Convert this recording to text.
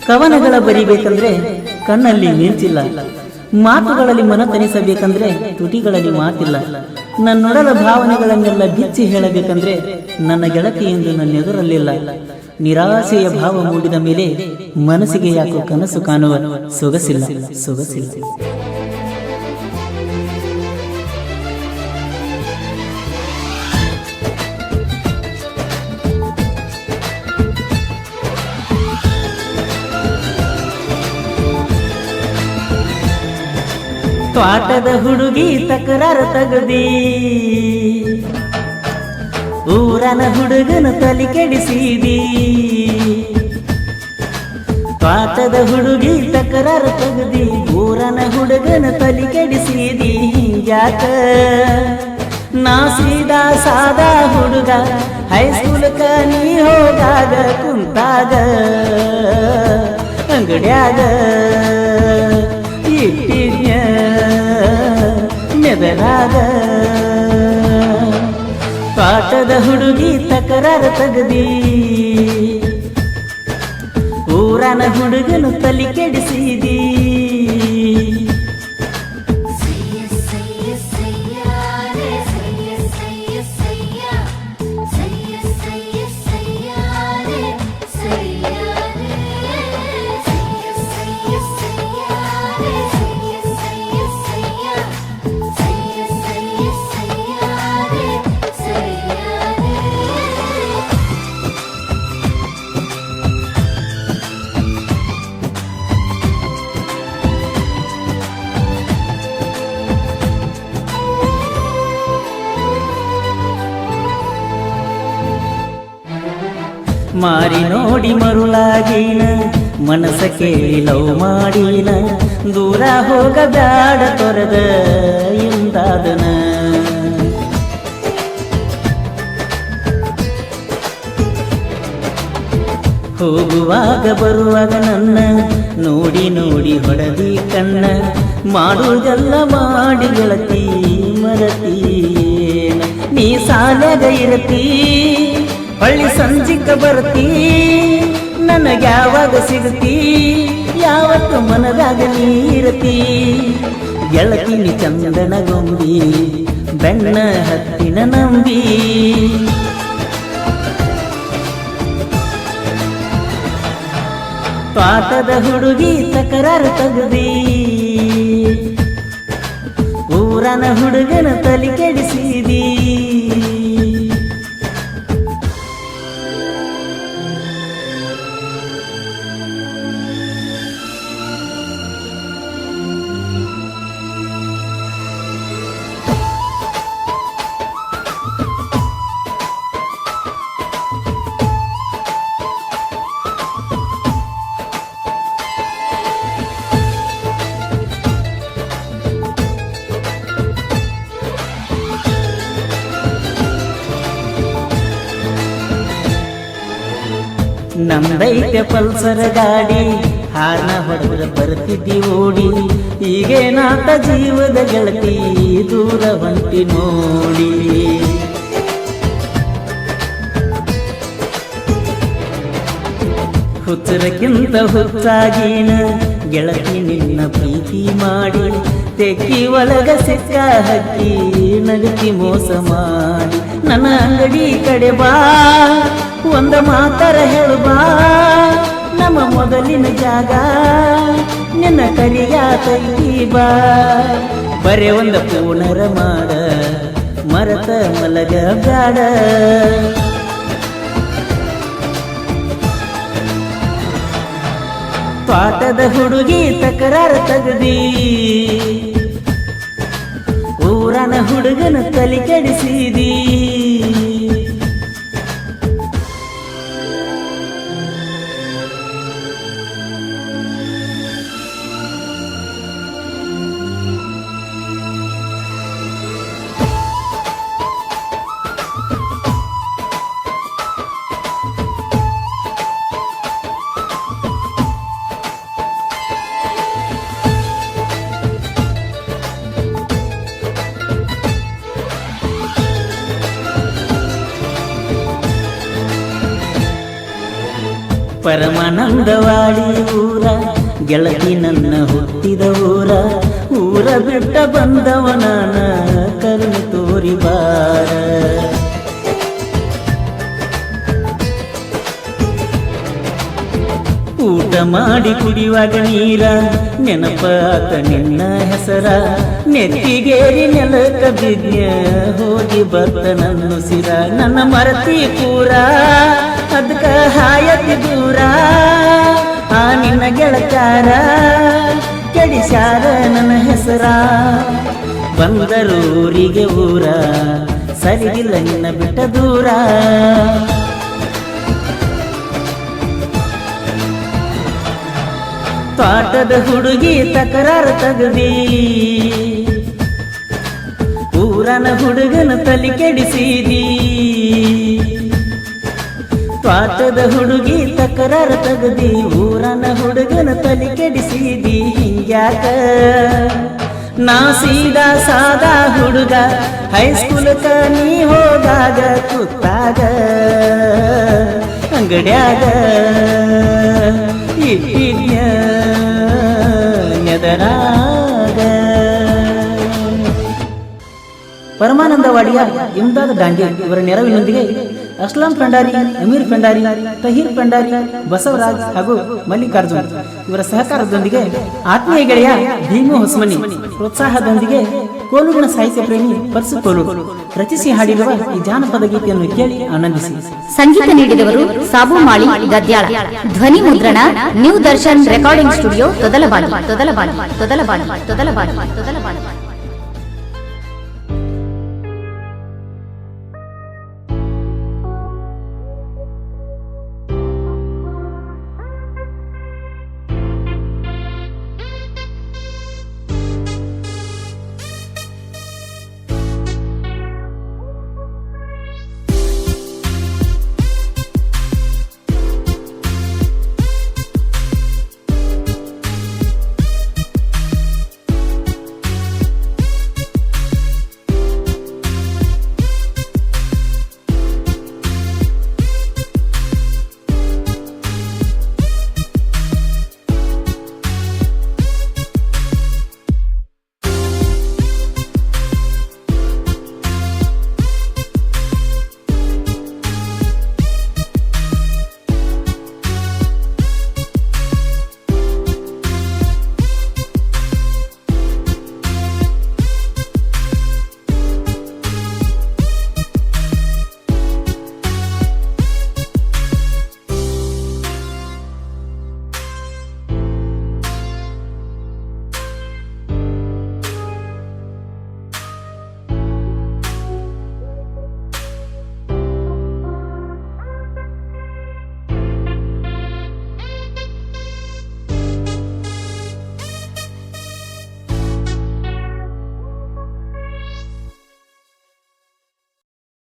ಕವನಗಳ ಬರಿಬೇಕಂದ್ರೆ ಕಣ್ಣಲ್ಲಿ ಮಿಂಚಿಲ್ಲ, ಮಾತುಗಳಲ್ಲಿ ಮನ ತನಿಸಬೇಕಂದ್ರೆ ತುಟಿಗಳಲ್ಲಿ ಮಾತಿಲ್ಲ. ನನ್ನೊಡಲ ಭಾವನೆಗಳನ್ನೆಲ್ಲ ಬಿಚ್ಚಿ ಹೇಳಬೇಕಂದ್ರೆ ನನ್ನ ಗೆಳತಿ ಎಂದು ನನ್ನೆದುರಲ್ಲಿಲ್ಲ. ನಿರಾಸೆಯ ಭಾವ ಮೂಡಿದ ಮೇಲೆ ಮನಸ್ಸಿಗೆ ಯಾಕೋ ಕನಸು ಕಾಣುವ ಸೊಗಸಿಲ್ಲ ಸೊಗಸಿಲ್ಲ. ತ್ವಾಟದ ಹುಡುಗಿ ತಕರಾರ ತಗದಿ, ಊರನ ಹುಡುಗನ ತಲೆ ಕೆಡಿಸಿದಿ. ತ್ವಾಟದ ಹುಡುಗಿ ತಕರಾರ ತಗದಿ, ಊರನ ಹುಡುಗನ ತಲೆ ಕೆಡಿಸಿದಿ. ಯಾಕ ನಾ ಸೀದಾ ಸಾದಾ ಹುಡುಗ, ಹೈಸ್ಕೂಲ್ಕ ನೀ ಹೋದಾಗ ಕುಂತಾಗ ಅಂಗಡ್ಯಾಗ ಇಟ್ಟಿದ್ಯ ನೆದರಾಗ. ಪಾಠದ ಹುಡುಗಿ ತಕರಾರ ತಗದಿ, ಊರನ ಹುಡುಗನು ತಲೆ ಕೆಡಿಸಿದಿ. ಮಾರಿ ನೋಡಿ ಮರುಳಾಗಿನ, ಮನಸ ಕೇಳಿ ಲವ್ ಮಾಡಿನ. ದೂರ ಹೋಗಬ್ಯಾಡ ತೊರೆದ ಎಂದಾದನ. ಹೋಗುವಾಗ ಬರುವಾಗ ನನ್ನ ನೋಡಿ ನೋಡಿ ಹೊಡೆದಿ ಕಣ್ಣ. ಮಾಡುವುದೆಲ್ಲ ಮಾಡಿ ಗೆಳತಿ ಮರತೀನ. ನೀ ಸಾಲಾಗ ಇರತಿ, ಹಳ್ಳಿ ಸಂಜಿಕ ಬರ್ತಿ, ನನಗ್ಯಾವಾಗ ಸಿಗತಿ, ಯಾವತ್ತು ಮನದಾಗ ನೀರತಿ. ಗೆಳತಿನಿ ಚಂದನ ಗೊಂಬಿ, ಬೆಣ್ಣ ಹತ್ತಿನ ನಂಬಿ. ಪಾಠದ ಹುಡುಗಿ ತಕರಾರು ತಗದಿ, ಊರನ ಹುಡುಗನ ತಲೆ ಕೆಡಿಸಿದಿ. ನಮ್ದೈತೆ ಪಲ್ಸರ್ ಗಾಡಿ, ಹಾರ್ನ ಹೊಡೆದ ಬರ್ತಿದ್ದಿ ಓಡಿ. ಈಗೇನಾತ ಜೀವದ ಗೆಳತಿ, ದೂರ ಹೊಂಟಿ ನೋಡಿ. ಹುಚ್ಚರಕ್ಕಿಂತ ಹುಚ್ಚಾಗಿನ ಗೆಳತಿ ನಿನ್ನ ಪ್ರೀತಿ ಮಾಡಿ. ತೆಕ್ಕಿ ಒಳಗ ಸಿಕ್ಕ ಹಕ್ಕಿ ನಗತಿ ಮೋಸ ಮಾಡಿ. ನನ್ನ ಅಂಗಡಿ ಕಡೆ ಬಾ, ಒಂದ ಮಾತರ ಹೇಳು ಬಾ. ನಮ್ಮ ಮೊದಲಿನ ಜಾಗ ನಿನ್ನ ಕರಿಯ ತೈತಿ ಬಾ. ಬರೇ ಒಂದ ಪೂನರ ಮಾಡ, ಮರತ ಮಲಗ ಬ್ಯಾಡ. ಪಾಠದ ಹುಡುಗಿ ತಕರಾರ ತಗದಿ, ಊರನ ಹುಡುಗನ ತಲೆ ಕೆಡಿಸಿದಿ. ಪರಮಾನಂದವಾಡಿ ಊರ ಗೆಳತಿ ನನ್ನ ಹುಟ್ಟಿದ ಊರ ಬಿಟ್ಟ ಬಂದವನಾನ ಕರುಣೆ ತೋರಿ ಬಾರ. ಊಟ ಮಾಡಿ ಕುಡಿಯುವಾಗ ನೀರ ನೆನಪಾತ ನಿನ್ನ ಹೆಸರ, ನೆತ್ತಿಗೇರಿ ನೆಲಕ ಬಿದ್ಯ ಹೋಗಿ ಬರ್ತ ನನ್ನ ಸಿರ. ನನ್ನ ಮರತಿ ಪೂರ ಅದಕ್ಕ ಹಾಯತಿ ದೂರ, ಆ ನಿನ್ನ ಗೆಳತಾರ ಕೆಡಿಸ್ಯಾರ ನನ್ನ ಹೆಸರ. ಬಂದರೂರಿಗೆ ಊರ ಸರಿಗಿಲ್ಲ ನಿನ್ನ ಬಿಟ್ಟ ದೂರ. ತೋಟದ ಹುಡುಗಿ ತಕರಾರ ತಗದಿ, ಊರನ ಹುಡುಗನ ತಲೆ ಕೆಡಿಸಿದಿ. ತೋಟದ ಹುಡುಗಿ ತಕರಾರ ತಗದಿ, ಊರನ ಹುಡುಗನ ತಲೆ ಕೆಡಿಸಿದಿ. ಹಿಂಗ್ಯಾಕ ನಾ ಸೀದಾ ಸಾದಾ ಹುಡುಗ, ಹೈಸ್ಕೂಲ್ಕ ನೀ ಹೋದಾಗ ಕೂತಾಗ ಅಂಗಡ್ಯಾಗ ಇಟ್ಟಿದ್ಯ ನೆದರಾಗ. ಪರಮಾನಂದವಾಡಿಯ ಇಮ್ದಾದ ಡಾಂಗೆ ಇವರ ನೆರವಿನೊಂದಿಗೆ ಅಸ್ಲಾಂ ಪೆಂಡಾರಿ, ಅಮೀರ್ ಪೆಂಡಾರಿ, ತಹೀರ್ ಪೆಂಡಾರಿ, ಬಸವರಾಜ್ ಹಾಗೂ ಮಲ್ಲಿಕಾರ್ಜುನ್ ಇವರ ಸಹಕಾರದೊಂದಿಗೆ ಆತ್ಮೀಯ ಗೆಳೆಯ ಭೀಮು ಹೊಸಮನಿ ಪ್ರೋತ್ಸಾಹದೊಂದಿಗೆ ಕೋಲುಗಿನ ಸಾಹಿತ್ಯ ಪ್ರೇಮಿ ಪರ್ಸು ಕೋಲೂರು ರಚಿಸಿ ಹಾಡಿರುವ ಈ ಜಾನಪದ ಗೀತೆಯನ್ನು ಕೇಳಿ ಆನಂದಿಸಿ. ಸಂಗೀತ ನೀಡಿದವರು ಸಾಬು ಮಾಳಿ ಗದ್ಯಾಳ. ಧ್ವನಿ ಮುದ್ರಣ ನ್ಯೂ ದರ್ಶನ್ ರೆಕಾರ್ಡಿಂಗ್ ಸ್ಟುಡಿಯೋ ತೊದಲಬಾಡಿ.